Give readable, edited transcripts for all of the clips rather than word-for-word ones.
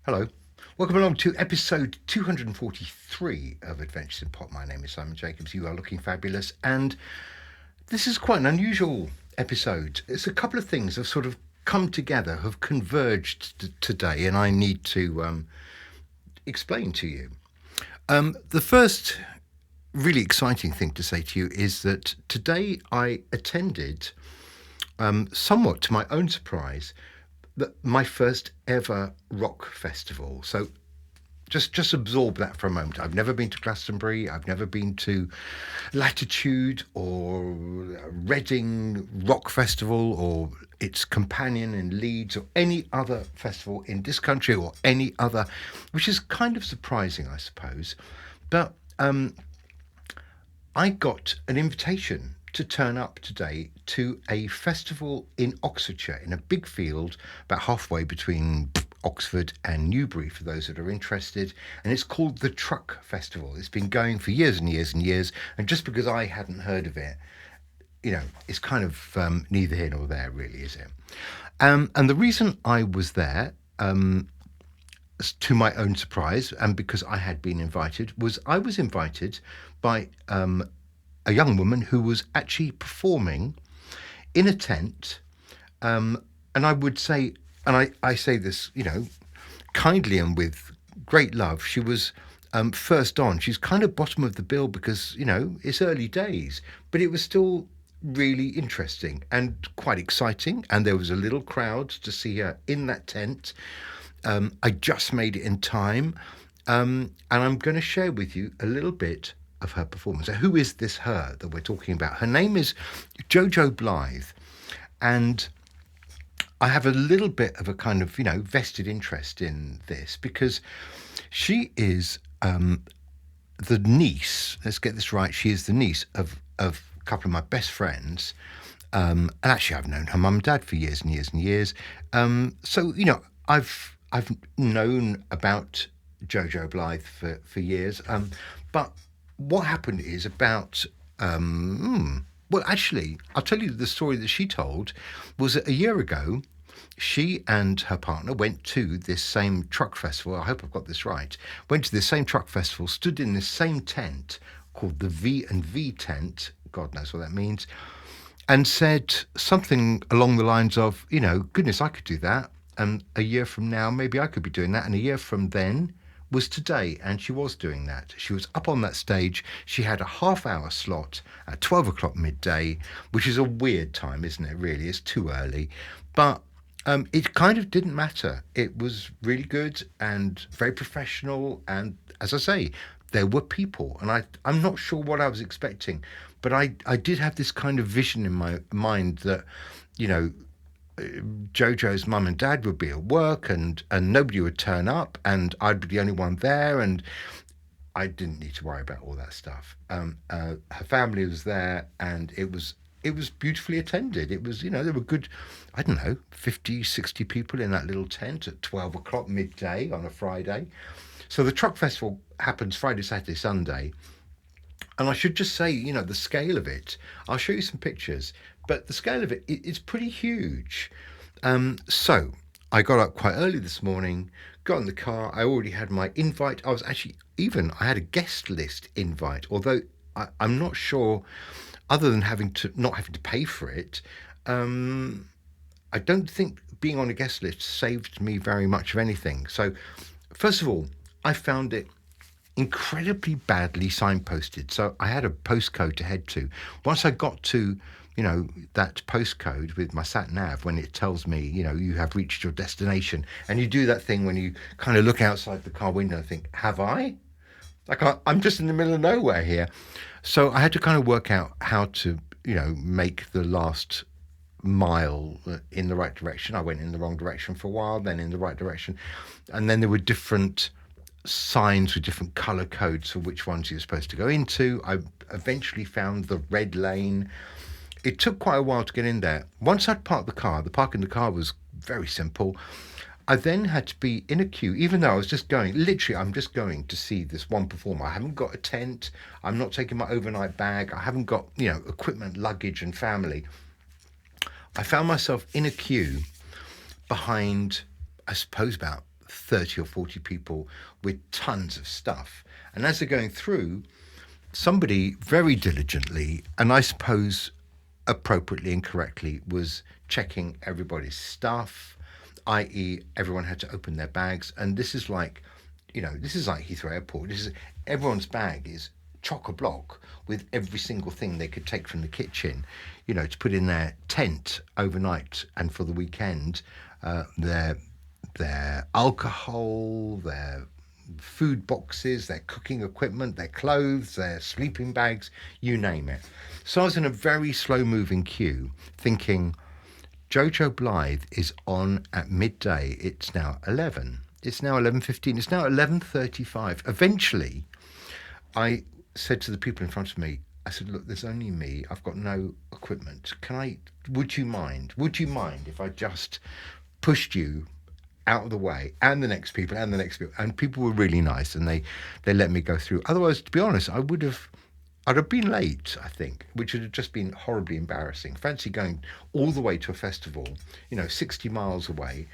Hello. Welcome along to episode 243 of Adventures in Pop. My name is Simon Jacobs. You are looking fabulous. And this is quite an unusual episode. It's a couple of things have sort of come together, have converged today, and I need to explain to you. The first really exciting thing to say to you is that today I attended, somewhat to my own surprise, my first ever rock festival. So just absorb that for a moment. I've never been to Glastonbury. I've never been to Latitude or Reading Rock Festival or its companion in Leeds or any other festival in this country or any other, which is kind of surprising, I suppose. But I got an invitation to turn up today to a festival in Oxfordshire, in a big field about halfway between Oxford and Newbury, for those that are interested. And it's called the Truck Festival. It's been going for years and years and years. And just because I hadn't heard of it, it's kind of neither here nor there, really, is it? And the reason I was there, to my own surprise, and because I had been invited, was I was invited by a young woman who was actually performing in a tent. And I would say, and I say this, kindly and with great love, she was first on. She's kind of bottom of the bill because, it's early days, but it was still really interesting and quite exciting. And there was a little crowd to see her in that tent. I just made it in time. And I'm going to share with you a little bit of her performance. So who is this her that we're talking about? Her name is Jojo Blythe. And I have a little bit of a kind of, vested interest in this because she is the niece, let's get this right, she is the niece of a couple of my best friends. And actually, I've known her mum and dad for years and years and years. So, I've known about Jojo Blythe for years. But what happened is about, well, actually, I'll tell you the story that she told was that a year ago, she and her partner went to this same truck festival. I hope I've got this right. Went to this same truck festival, stood in this same tent called the V&V tent. God knows what that means. And said something along the lines of, goodness, I could do that. And a year from now, maybe I could be doing that. And a year from then was today, and she was doing that. She was up on that stage. She had a half-hour slot at 12 o'clock midday, which is a weird time, isn't it, really? It's too early. But it kind of didn't matter. It was really good and very professional. And as I say, there were people. And I'm not sure what I was expecting, but I did have this kind of vision in my mind that, Jojo's mum and dad would be at work and nobody would turn up and I'd be the only one there and I didn't need to worry about all that stuff. Her family was there and it was beautifully attended. It was, there were good, 50, 60 people in that little tent at 12 o'clock midday on a Friday. So the truck festival happens Friday, Saturday, Sunday. And I should just say, the scale of it, I'll show you some pictures, but the scale of it is pretty huge. So I got up quite early this morning, got in the car. I already had my invite. I was actually I had a guest list invite, although I'm not sure, other than not having to pay for it, I don't think being on a guest list saved me very much of anything. So first of all, I found it incredibly badly signposted. So I had a postcode to head to. Once I got to, that postcode with my sat nav, when it tells me, you have reached your destination, and you do that thing when you kind of look outside the car window and think, have I? Like I'm just in the middle of nowhere here. So I had to kind of work out how to, make the last mile in the right direction. I went in the wrong direction for a while, then in the right direction. And then there were different signs with different color codes for which ones you're supposed to go into. I eventually found the red lane. It took quite a while to get in there. Once I'd parked the car, the park in the car was very simple. I then had to be in a queue, even though I was just going, literally, I'm just going to see this one performer. I haven't got a tent. I'm not taking my overnight bag. I haven't got, equipment, luggage and family. I found myself in a queue behind, I suppose, about 30 or 40 people with tons of stuff. And as they're going through, somebody very diligently, and I suppose appropriately and correctly, was checking everybody's stuff, i.e., everyone had to open their bags. And this is like, this is like Heathrow Airport. Everyone's bag is chock a block with every single thing they could take from the kitchen, to put in their tent overnight and for the weekend. Their alcohol, their food boxes, their cooking equipment, their clothes, their sleeping bags, you name it. So I was in a very slow moving queue thinking, Jojo Blythe is on at midday. It's now 11. It's now 11:15. It's now 11:35. Eventually, I said to the people in front of me, I said, look, there's only me. I've got no equipment. Would you mind if I just pushed you out of the way, and the next people, and people were really nice, and they let me go through. Otherwise, to be honest, I'd have been late, I think, which would have just been horribly embarrassing. Fancy going all the way to a festival, 60 miles away,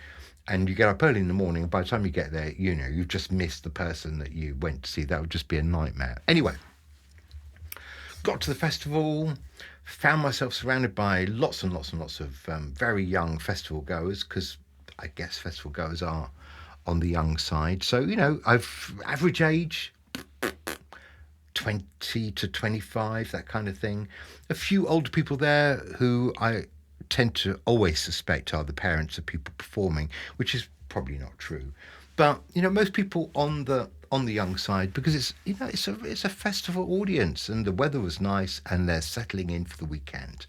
and you get up early in the morning, and by the time you get there, you've just missed the person that you went to see. That would just be a nightmare. Anyway, got to the festival, found myself surrounded by lots and lots and lots of very young festival goers, because I guess festival goers are on the young side. So, I've average age 20 to 25, that kind of thing. A few older people there who I tend to always suspect are the parents of people performing, which is probably not true. But, most people on the young side, because it's a festival audience, and the weather was nice and they're settling in for the weekend.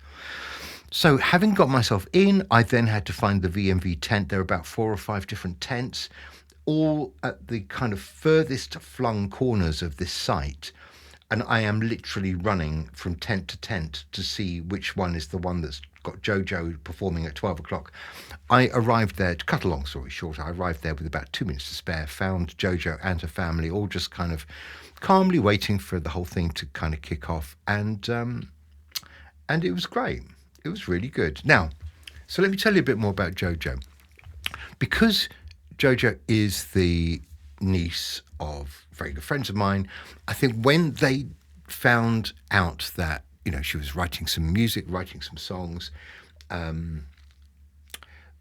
So having got myself in, I then had to find the VMV tent. There were about 4 or 5 different tents, all at the kind of furthest flung corners of this site. And I am literally running from tent to tent to see which one is the one that's got Jojo performing at 12 o'clock. I arrived there, to cut a long story short, I arrived there with about 2 minutes to spare, found Jojo and her family all just kind of calmly waiting for the whole thing to kind of kick off. And it was great. It was really good. Now, so let me tell you a bit more about Jojo. Because Jojo is the niece of very good friends of mine, I think when they found out that, she was writing some music, writing some songs,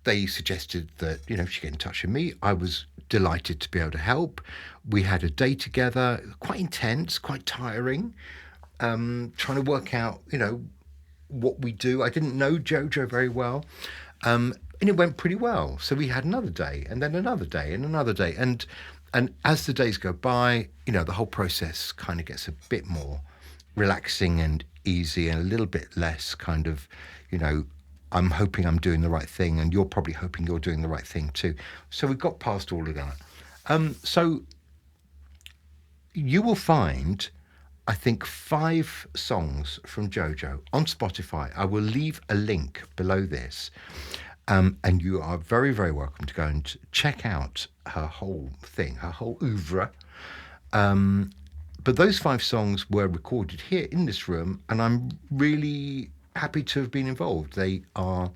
they suggested that, she get in touch with me. I was delighted to be able to help. We had a day together, quite intense, quite tiring, trying to work out, what we do. I didn't know Jojo very well, and it went pretty well. So we had another day, and then another day, and another day, and as the days go by, the whole process kind of gets a bit more relaxing and easy, and a little bit less kind of, I'm hoping I'm doing the right thing, and you're probably hoping you're doing the right thing too. So we got past all of that. So you will find, I think, 5 songs from Jojo on Spotify. I will leave a link below this. And you are very, very welcome to go and check out her whole thing, her whole oeuvre. But those 5 songs were recorded here in this room, and I'm really happy to have been involved. They are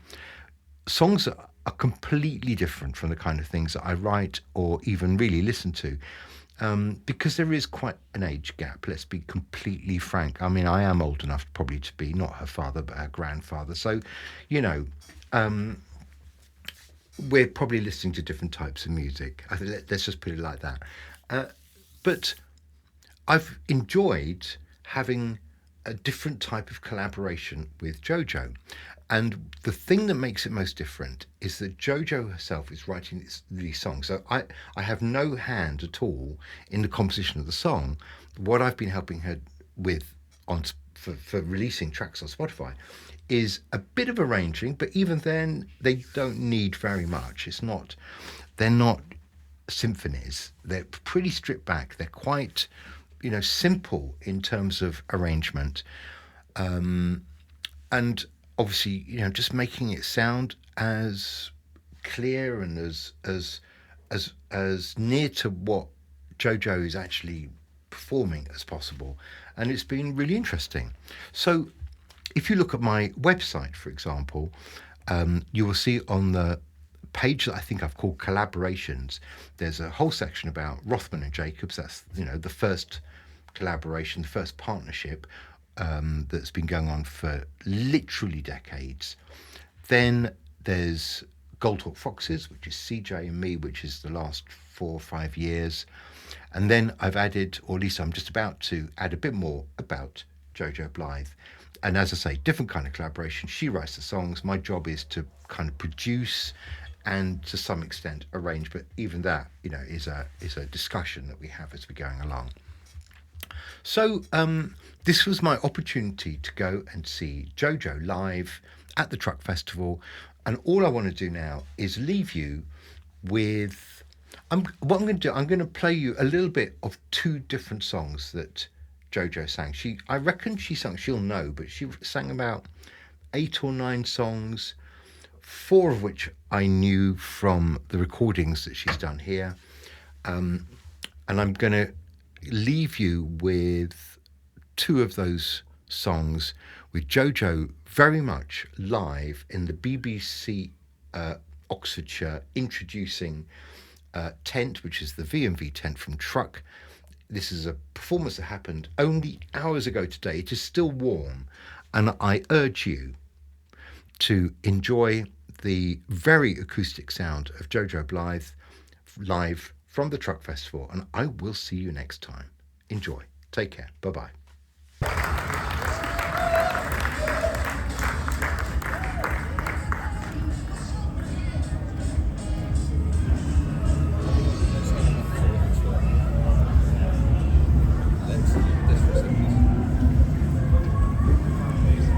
songs that are completely different from the kind of things that I write or even really listen to. Because there is quite an age gap, let's be completely frank. I mean, I am old enough probably to be not her father, but her grandfather. So, we're probably listening to different types of music. Let's just put it like that. But I've enjoyed having a different type of collaboration with Jojo. And the thing that makes it most different is that Jojo herself is writing these songs. So I have no hand at all in the composition of the song. What I've been helping her with for releasing tracks on Spotify is a bit of arranging, but even then they don't need very much. They're not symphonies. They're pretty stripped back. They're quite, simple in terms of arrangement. And obviously, just making it sound as clear and as near to what Jojo is actually performing as possible. And it's been really interesting. So if you look at my website, for example, you will see on the page that I think I've called Collaborations. There's a whole section about Rothman and Jacobs. That's, the first collaboration, the first partnership that's been going on for literally decades. Then there's Goldhawk Foxes, which is CJ and me, which is the last 4 or 5 years. And then I've added, or at least I'm just about to add a bit more about Jojo Blythe. And as I say, different kind of collaboration. She writes the songs. My job is to kind of produce and to some extent arrange. But even that, is a discussion that we have as we're going along. So this was my opportunity to go and see Jojo live at the Truck Festival. And all I want to do now is leave you with, what I'm going to do, I'm going to play you a little bit of 2 different songs that Jojo sang. I reckon she sang, she'll know, but she sang about 8 or 9 songs, 4 of which I knew from the recordings that she's done here. And I'm going to leave you with 2 of those songs with Jojo very much live in the BBC Oxfordshire introducing tent, which is the V&V tent from Truck. This is a performance that happened only hours ago today. It is still warm, and I urge you to enjoy the very acoustic sound of Jojo Blythe live from the Truck Festival, and I will see you next time. Enjoy. Take care. Bye-bye.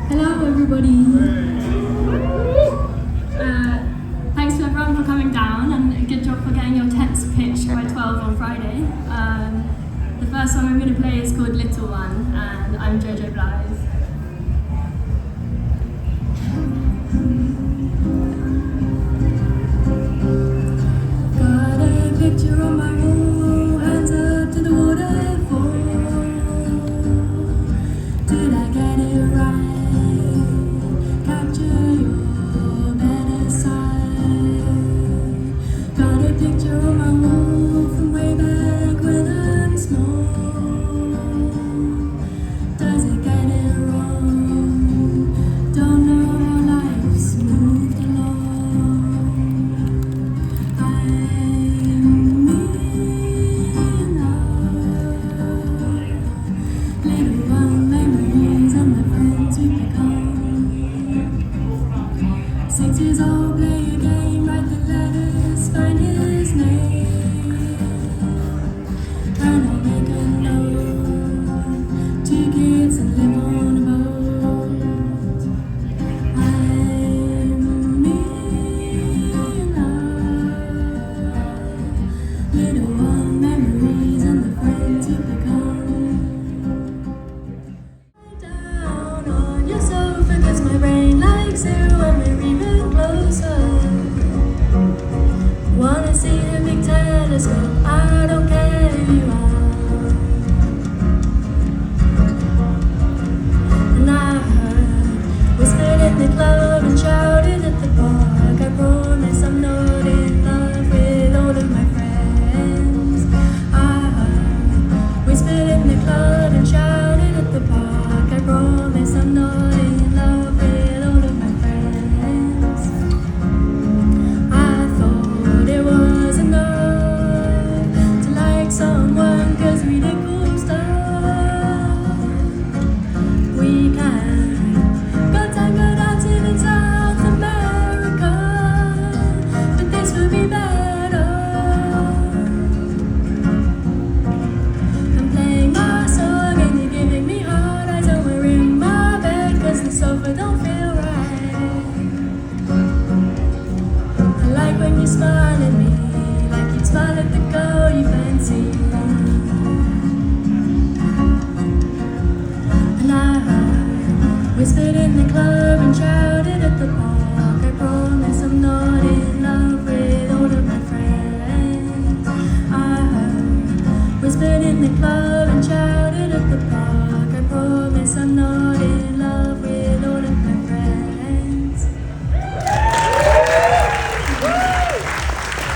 Hello everybody. Thanks to everyone for coming down, and good job for getting your tents pitched by 12 on Friday. The first song I'm going to play is called Little One, and I'm Jojo Blythe. Got a picture on my wall, hands up to the waterfall. Did I get it right? Capture your better side. Got a picture on my wall from way back when I'm small. Does it get it wrong? Don't know how life's moved along. I'm me now. Little one memories and the friends we become. 6 years old, play a game, write the letters, find his name. And I'll make a note. 2 kids and live on a boat. I'm me now. Little one memories and the friends we become. Down on your sofa, 'cause my brain likes it when we're even closer. Wanna see the big telescope, I don't care who you are. And I heard whispered in the clouds.